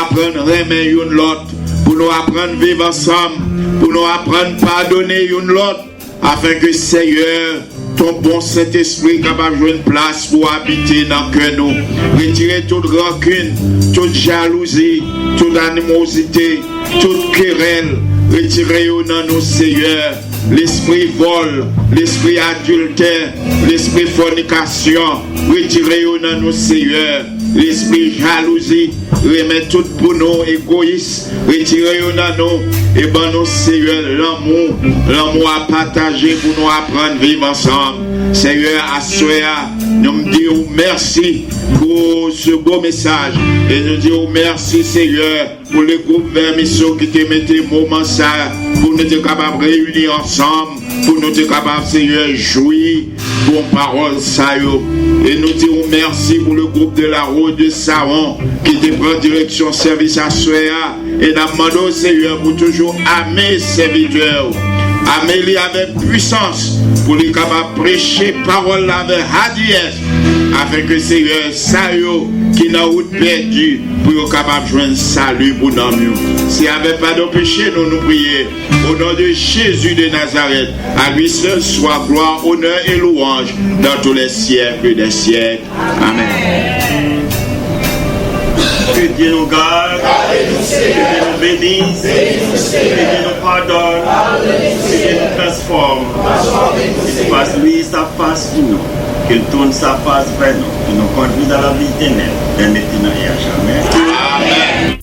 apprendre à aimer une l'autre, pour nous apprendre à vivre ensemble, pour nous apprendre à pardonner une l'autre, afin que Seigneur, ton bon Saint-Esprit capable de jouer une place pour habiter dans le cœur nous. Retirer toute rancune, toute jalousie, toute animosité, toute querelle. Retirez-nous dans nos Seigneur. L'esprit vol, l'esprit adultère, l'esprit fornication. Retirez-nous dans nos Seigneur. L'esprit jalousie, remet tout pour nous égoïstes. Retirez-nous dans nous et ben nos Seigneur l'amour à partager pour nous apprendre à vivre ensemble. Seigneur, à Soya, nous disons merci pour ce beau message et nous disons merci Seigneur pour le groupe vers mission qui te mettait moment ça pour nous être capables de réunir ensemble, pour nous être capables Seigneur jouir pour parole ça et nous disons merci pour le groupe de la route de Saron qui te prend direction service à Soya et nous demandons Seigneur pour toujours aimer serviteurs. Amélie avec puissance pour les capables de prêcher parole avec hardiesse afin que Seigneur Sayo qui n'a route perdue pour être capable de joindre salut pour nous. S'il n'y avait pas de péché, nous prions au nom de Jésus de Nazareth. À lui seul soit gloire, honneur et louange dans tous les siècles des siècles. Amen. Que Dieu nous garde, que Dieu nous bénisse, que Dieu nous pardonne, que Dieu nous transforme, qu'il fasse lui sa face pour nous, qu'il tourne sa face vers nous, qu'il nous conduise à la vie éternelle, d'un maintenant et à jamais. Amen.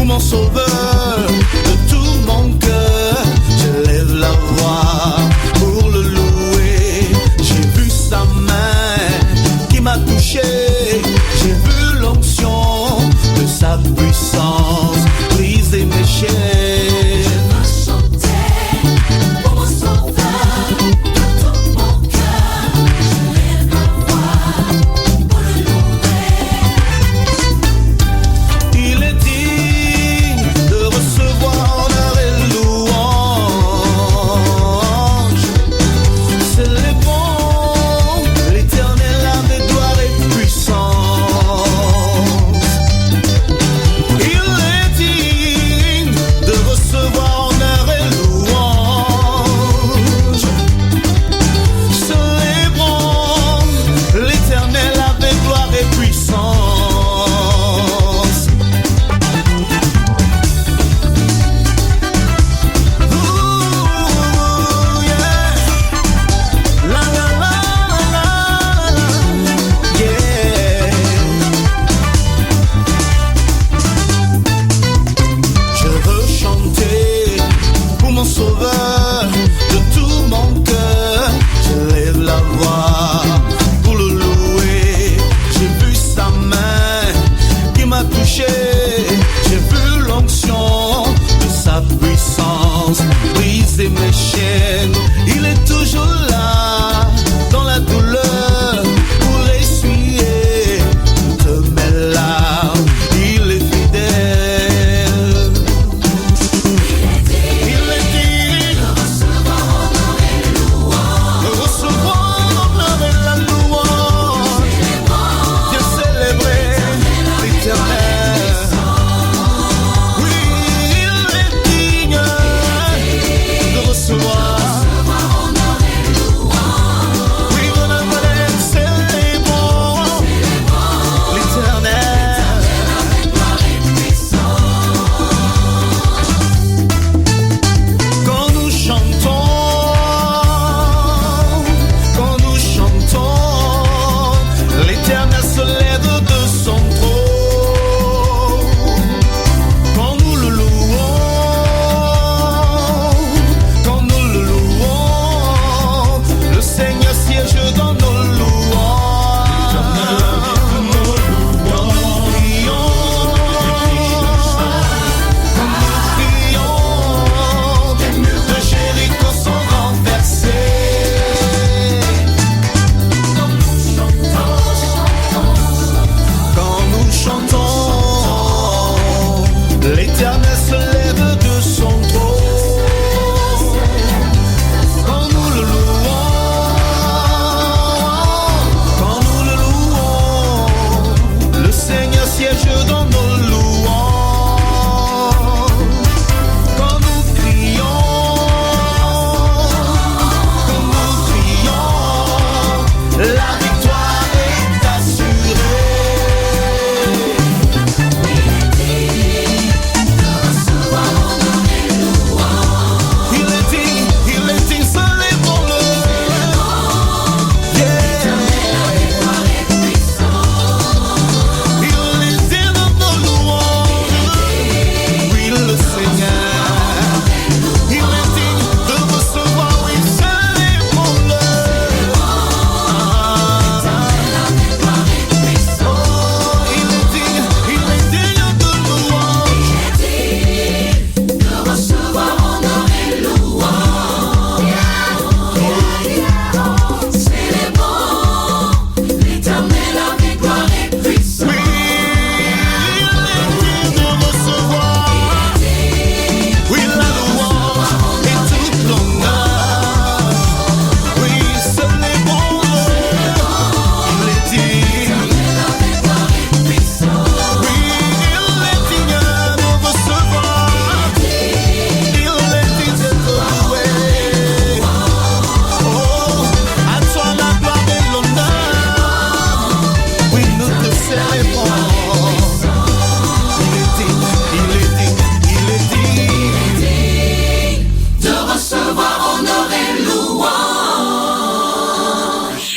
Recevoir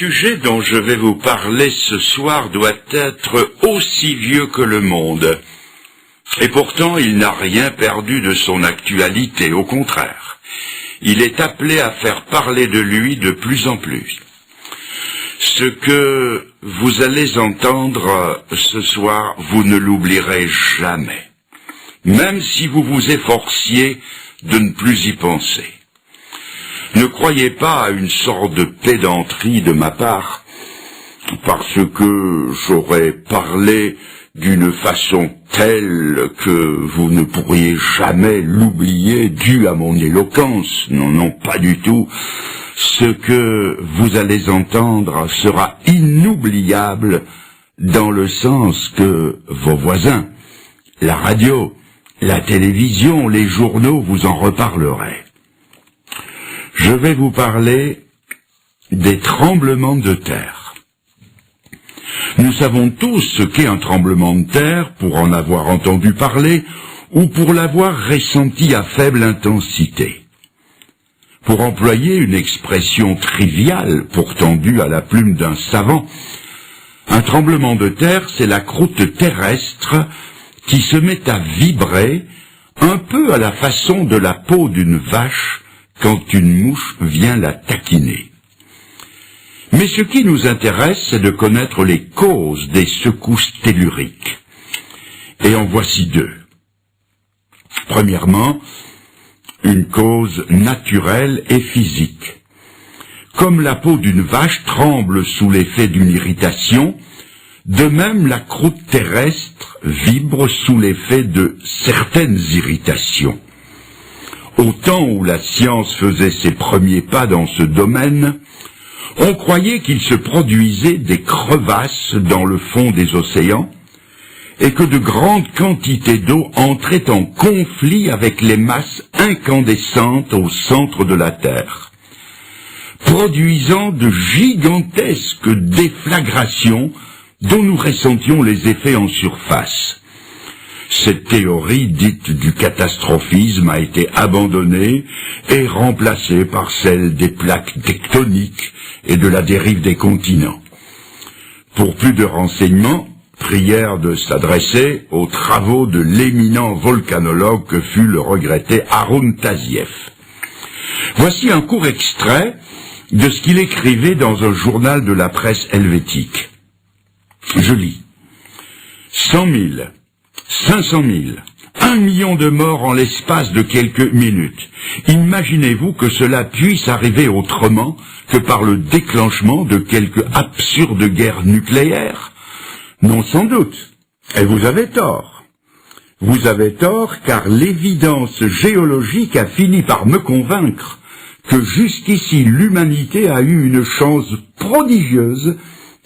sujet dont je vais vous parler ce soir doit être aussi vieux que le monde. Et pourtant, il n'a rien perdu de son actualité, au contraire. Il est appelé à faire parler de lui de plus en plus. Ce que vous allez entendre ce soir, vous ne l'oublierez jamais, même si vous vous efforciez de ne plus y penser. Ne croyez pas à une sorte de pédanterie de ma part, parce que j'aurais parlé d'une façon telle que vous ne pourriez jamais l'oublier dû à mon éloquence. Non, non, pas du tout. Ce que vous allez entendre sera inoubliable dans le sens que vos voisins, la radio, la télévision, les journaux vous en reparleraient. Je vais vous parler des tremblements de terre. Nous savons tous ce qu'est un tremblement de terre pour en avoir entendu parler ou pour l'avoir ressenti à faible intensité. Pour employer une expression triviale, pourtant due à la plume d'un savant, un tremblement de terre, c'est la croûte terrestre qui se met à vibrer un peu à la façon de la peau d'une vache quand une mouche vient la taquiner. Mais ce qui nous intéresse, c'est de connaître les causes des secousses telluriques. Et en voici deux. Premièrement, une cause naturelle et physique. Comme la peau d'une vache tremble sous l'effet d'une irritation, de même la croûte terrestre vibre sous l'effet de certaines irritations. Au temps où la science faisait ses premiers pas dans ce domaine, on croyait qu'il se produisait des crevasses dans le fond des océans et que de grandes quantités d'eau entraient en conflit avec les masses incandescentes au centre de la Terre, produisant de gigantesques déflagrations dont nous ressentions les effets en surface. Cette théorie dite du catastrophisme a été abandonnée et remplacée par celle des plaques tectoniques et de la dérive des continents. Pour plus de renseignements, prière de s'adresser aux travaux de l'éminent volcanologue que fut le regretté Haroun Tazieff. Voici un court extrait de ce qu'il écrivait dans un journal de la presse helvétique. Je lis. 100 000, 500 000, 1 million de morts en l'espace de quelques minutes. Imaginez-vous que cela puisse arriver autrement que par le déclenchement de quelque absurde guerre nucléaire? Non, sans doute. Et vous avez tort. Vous avez tort car l'évidence géologique a fini par me convaincre que jusqu'ici l'humanité a eu une chance prodigieuse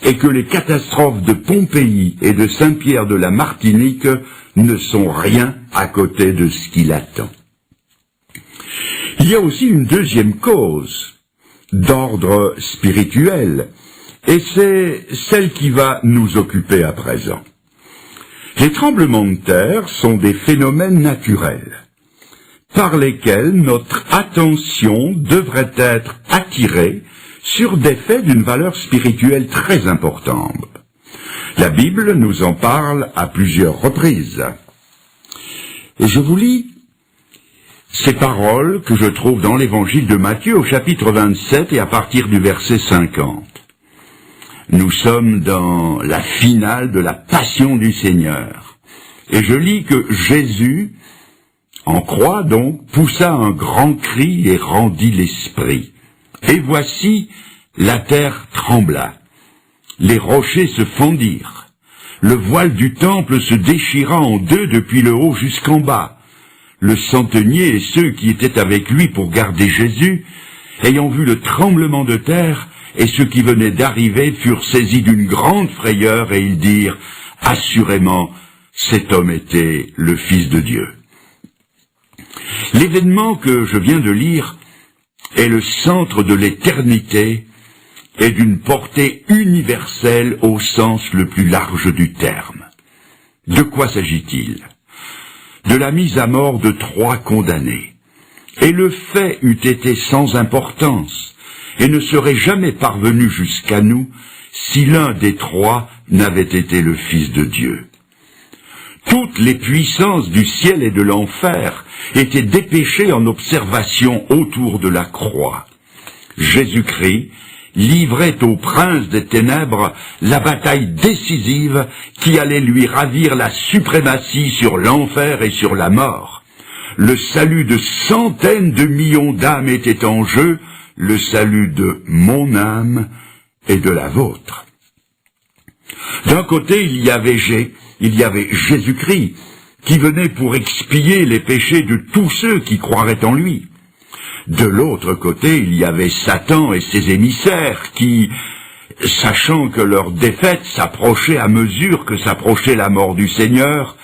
et que les catastrophes de Pompéi et de Saint-Pierre de la Martinique ne sont rien à côté de ce qui l'attend. Il y a aussi une deuxième cause, d'ordre spirituel, et c'est celle qui va nous occuper à présent. Les tremblements de terre sont des phénomènes naturels, par lesquels notre attention devrait être attirée sur des faits d'une valeur spirituelle très importante. La Bible nous en parle à plusieurs reprises. Et je vous lis ces paroles que je trouve dans l'évangile de Matthieu au chapitre 27 et à partir du verset 50. Nous sommes dans la finale de la passion du Seigneur. Et je lis que Jésus, en croix donc, poussa un grand cri et rendit l'esprit. Et voici, la terre trembla. Les rochers se fondirent. Le voile du temple se déchira en deux depuis le haut jusqu'en bas. Le centenier et ceux qui étaient avec lui pour garder Jésus, ayant vu le tremblement de terre et ceux qui venaient d'arriver, furent saisis d'une grande frayeur et ils dirent « Assurément, cet homme était le Fils de Dieu. » L'événement que je viens de lire est le centre de l'éternité et d'une portée universelle au sens le plus large du terme. De quoi s'agit-il? De la mise à mort de 3 condamnés. Et le fait eût été sans importance, et ne serait jamais parvenu jusqu'à nous si l'un des trois n'avait été le Fils de Dieu. Toutes les puissances du ciel et de l'enfer étaient dépêchées en observation autour de la croix. Jésus-Christ livrait au prince des ténèbres la bataille décisive qui allait lui ravir la suprématie sur l'enfer et sur la mort. Le salut de centaines de millions d'âmes était en jeu, le salut de mon âme et de la vôtre. D'un côté, il y avait Jésus-Christ, qui venait pour expier les péchés de tous ceux qui croiraient en lui. De l'autre côté, il y avait Satan et ses émissaires qui, sachant que leur défaite s'approchait à mesure que s'approchait la mort du Seigneur,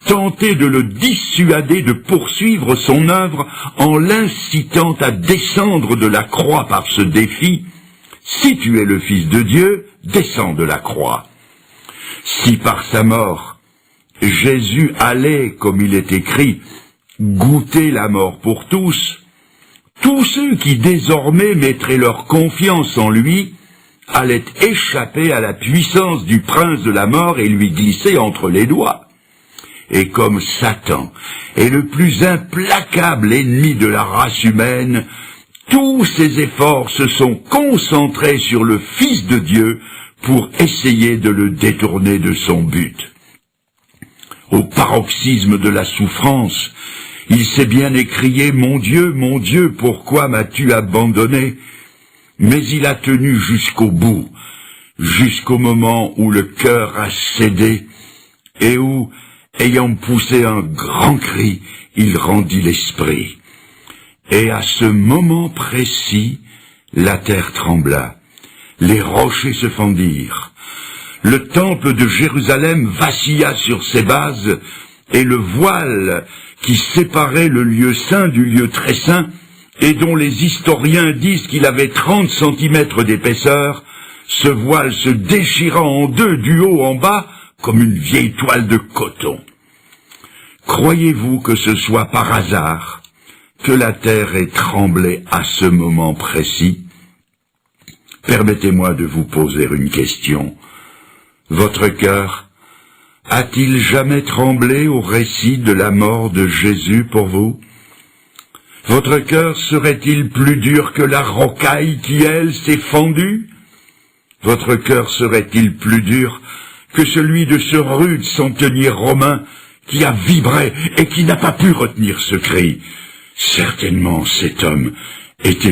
tentaient de le dissuader de poursuivre son œuvre en l'incitant à descendre de la croix par ce défi. Si tu es le Fils de Dieu, descends de la croix. Si par sa mort, Jésus allait, comme il est écrit, goûter la mort pour tous ceux qui désormais mettraient leur confiance en lui allaient échapper à la puissance du prince de la mort et lui glisser entre les doigts. Et comme Satan est le plus implacable ennemi de la race humaine, tous ses efforts se sont concentrés sur le Fils de Dieu pour essayer de le détourner de son but. Au paroxysme de la souffrance, il s'est bien écrié « Mon Dieu, pourquoi m'as-tu abandonné ?» Mais il a tenu jusqu'au bout, jusqu'au moment où le cœur a cédé et où, ayant poussé un grand cri, il rendit l'esprit. Et à ce moment précis, la terre trembla, les rochers se fendirent, le temple de Jérusalem vacilla sur ses bases, et le voile qui séparait le lieu saint du lieu très saint, et dont les historiens disent qu'il avait 30 centimètres d'épaisseur, ce voile se déchira en deux du haut en bas, comme une vieille toile de coton. Croyez-vous que ce soit par hasard que la terre ait tremblé à ce moment précis? Permettez-moi de vous poser une question. Votre cœur a-t-il jamais tremblé au récit de la mort de Jésus pour vous? Votre cœur serait-il plus dur que la rocaille qui, elle, s'est fendue? Votre cœur serait-il plus dur que celui de ce rude centenier romain qui a vibré et qui n'a pas pu retenir ce cri? Certainement cet homme était